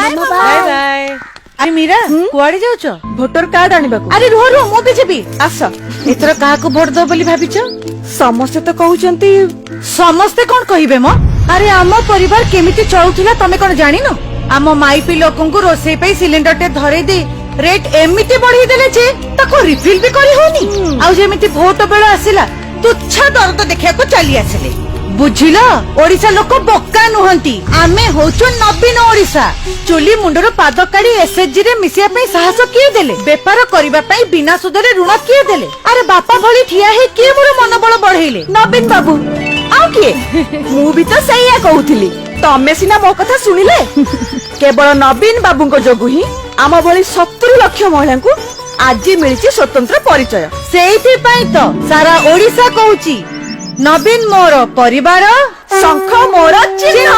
Bye bye. अरे मीरा कुआड़े जाउछ? भोटर कार्ड आनिबाकू। अरे रुह रुह मु भी जेबी। आस एथर काहाको भोट दो बोली भाबिछ? समस्ते तो कहउचंती समस्ते कौन कहिबे म? अरे आम परिवार केमिति चलुथिला तमे कोन जानिनो? आम माइपी लोकंकु रोसेई पे सिलिंडर टे धरे दे रेट एमिति बढ़ी देले जे ताको रिफिल भी करी होनी। आउ जेमिति भोट बेळ आसिला तुच्छा दर्द देखिया को चली आसिले। बुझिल ओडिसा लोक बोका नुहंती। आमे होचो नवीन ओडिसा। चुली मुंडरो पाद काढी एसएचजी रे मिसिया पे साहस किए देले? बेपार करिबा पई बिना सुदरे ऋण किए देले? अरे बापा भली ठिया हे के मोर मनोबल बढ़ेइले? नवीन बाबू आउ किए मु भी तो सहीया कहउथिली। तमे सिना मो कथा सुनिले केवल नवीन बाबूंको जोगु ही आम भली 70 लाख महिला को आज मिलिछि स्वतंत्र परिचय। सेइथि पई तो सारा ओडिसा कहूची नवीन मोर परिवार शंख मोर चिन्ह।